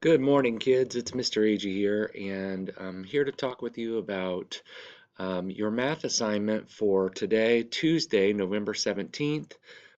Good morning, kids. It's Mr. Agee here, and I'm here to talk with you about your math assignment for today, Tuesday, November 17th,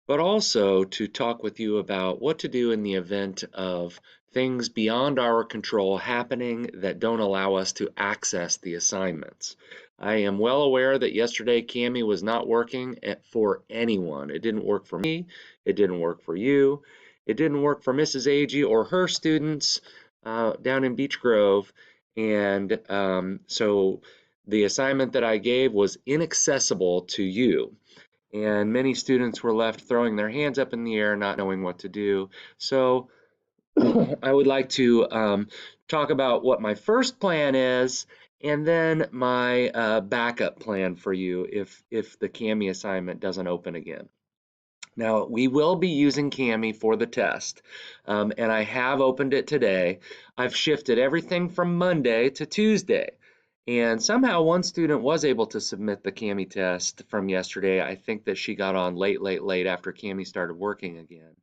but also to talk with you about what to do in the event of things beyond our control happening that don't allow us to access the assignments. I am well aware that yesterday Cami was not working for anyone. It didn't work for me, it didn't work for you, it didn't work for Mrs. Agee or her students down in Beech Grove. And so the assignment that I gave was inaccessible to you. And many students were left throwing their hands up in the air, not knowing what to do. So I would like to talk about what my first plan is, and then my backup plan for you if the Cami assignment doesn't open again. Now, we will be using Cami for the test, and I have opened it today. I've shifted everything from Monday to Tuesday, and somehow one student was able to submit the Cami test from yesterday. I think that she got on late after Cami started working again.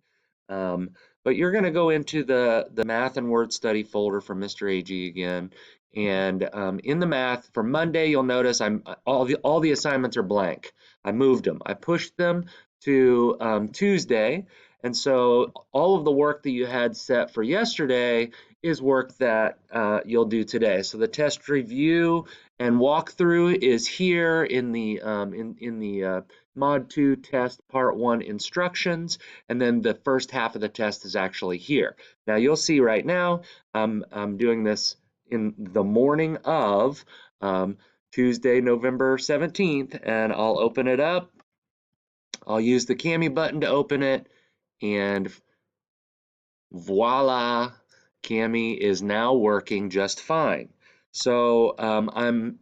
But you're going to go into the math and word study folder from Mr. Agee again, and in the math for Monday, you'll notice all the assignments are blank. I moved them. I pushed them to Tuesday, and so all of the work that you had set for yesterday is work that you'll do today. So the test review and walkthrough is here in the Mod 2 test Part 1 instructions, and then the first half of the test is actually here. Now you'll see right now I'm doing this in the morning of Tuesday, November 17th, and I'll open it up. I'll use the Cami button to open it, and voila, Cami is now working just fine. So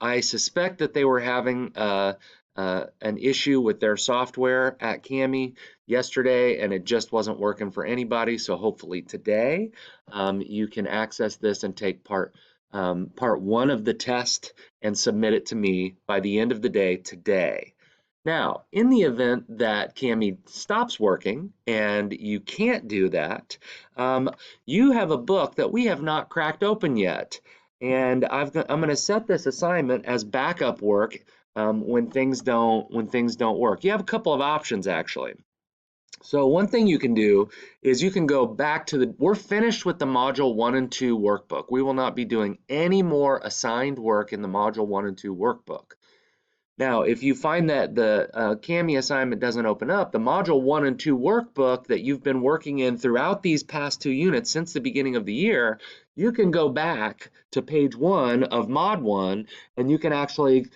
I suspect that they were having an issue with their software at Cami yesterday, and it just wasn't working for anybody. So hopefully today you can access this and take part one of the test and submit it to me by the end of the day today. Now, in the event that Cami stops working and you can't do that, you have a book that we have not cracked open yet. And I'm going to set this assignment as backup work when things don't work. You have a couple of options actually. So one thing you can do is you can go back to we're finished with the Module 1 and 2 workbook. We will not be doing any more assigned work in the Module 1 and 2 workbook. Now, if you find that the Cami assignment doesn't open up, the Module 1 and 2 workbook that you've been working in throughout these past 2 units since the beginning of the year, you can go back to page 1 of Mod 1, and you can actually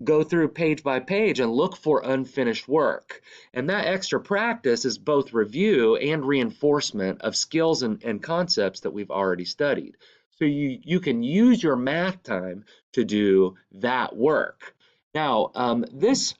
go through page by page and look for unfinished work. And that extra practice is both review and reinforcement of skills and concepts that we've already studied. So you can use your math time to do that work. Now, this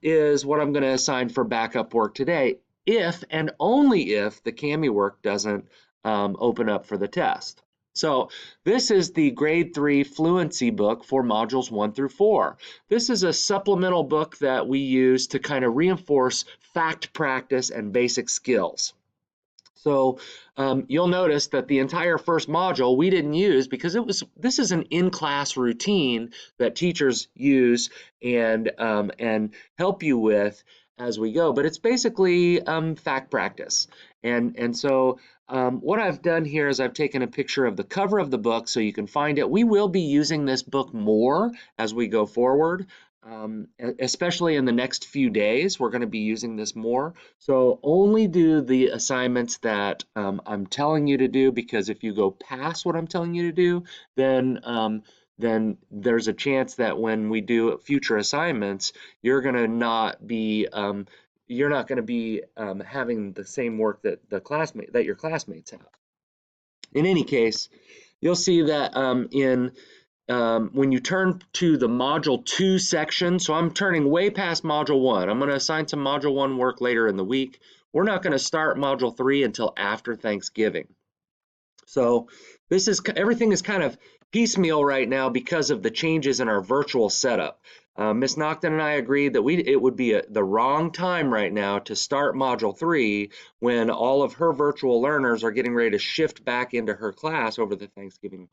is what I'm going to assign for backup work today, if and only if the Cami work doesn't open up for the test. So this is the grade 3 fluency book for modules 1 through 4. This is a supplemental book that we use to kind of reinforce fact practice and basic skills. So you'll notice that the entire first module we didn't use because this is an in-class routine that teachers use and help you with as we go. But it's basically fact practice. And so what I've done here is I've taken a picture of the cover of the book so you can find it. We will be using this book more as we go forward. Especially in the next few days, we're going to be using this more. So only do the assignments that I'm telling you to do, because if you go past what I'm telling you to do, then there's a chance that when we do future assignments, you're going to not be having the same work that your classmates have. In any case, you'll see that when you turn to the Module 2 section, so I'm turning way past Module 1. I'm going to assign some Module 1 work later in the week. We're not going to start Module 3 until after Thanksgiving. So everything is kind of piecemeal right now because of the changes in our virtual setup. Ms. Nocton and I agreed that it would be the wrong time right now to start Module 3 when all of her virtual learners are getting ready to shift back into her class over the Thanksgiving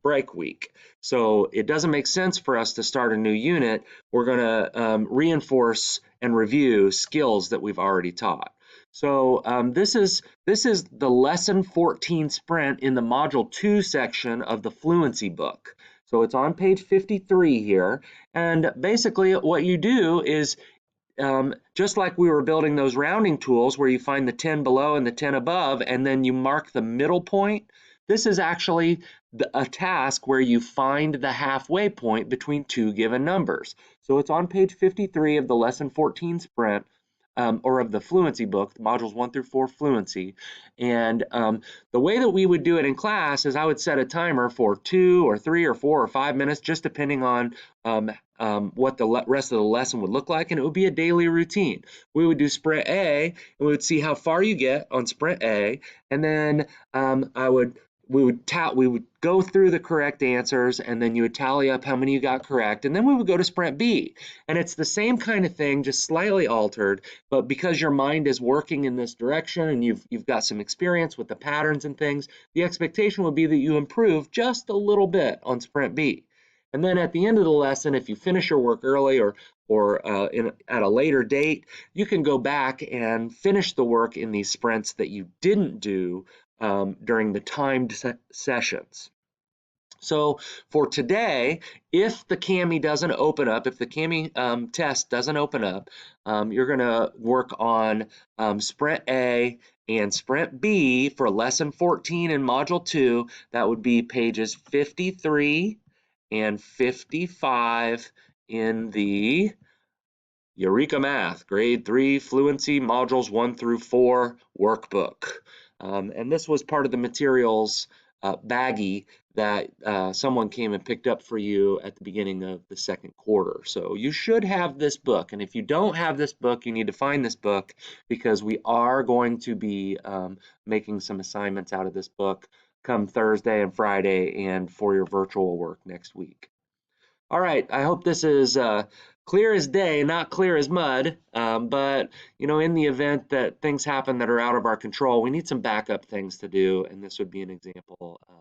break week. So it doesn't make sense for us to start a new unit. We're going to reinforce and review skills that we've already taught. So this is the lesson 14 sprint in the module 2 section of the fluency book. So it's on page 53 here, and basically what you do is just like we were building those rounding tools where you find the 10 below and the 10 above and then you mark the middle point, this is actually a task where you find the halfway point between two given numbers. So it's on page 53 of the lesson 14 sprint, or of the fluency book, modules 1 through 4 fluency. And the way that we would do it in class is I would set a timer for 2 or 3 or 4 or 5 minutes, just depending on what the rest of the lesson would look like, and it would be a daily routine. We would do sprint A, and we would see how far you get on sprint A, and then we would go through the correct answers, and then you would tally up how many you got correct, and then we would go to sprint B. And it's the same kind of thing, just slightly altered, but because your mind is working in this direction and you've got some experience with the patterns and things, the expectation would be that you improve just a little bit on sprint B. And then at the end of the lesson, if you finish your work early or at a later date, you can go back and finish the work in these sprints that you didn't do during the timed sessions. So for today, if the CAMI doesn't open up, if the CAMI test doesn't open up, you're going to work on Sprint A and Sprint B for lesson 14 in Module 2. That would be pages 53 and 55 in the Eureka Math, Grade 3 Fluency Modules 1 through 4 workbook. And this was part of the materials baggie that someone came and picked up for you at the beginning of the second quarter. So you should have this book. And if you don't have this book, you need to find this book because we are going to be making some assignments out of this book come Thursday and Friday and for your virtual work next week. All right, I hope this is clear as day, not clear as mud, but in the event that things happen that are out of our control, we need some backup things to do, and this would be an example of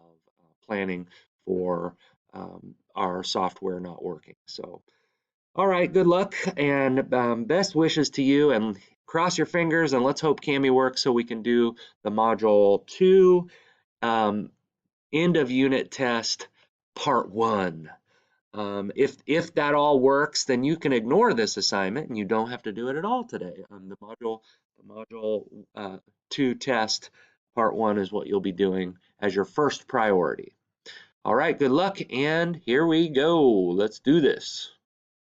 planning for our software not working. So, all right, good luck and best wishes to you, and cross your fingers, and let's hope CAMI works so we can do the Module 2 end of unit test part 1. If that all works, then you can ignore this assignment and you don't have to do it at all today. The module 2 test part 1 is what you'll be doing as your first priority. All right, good luck, and here we go. Let's do this.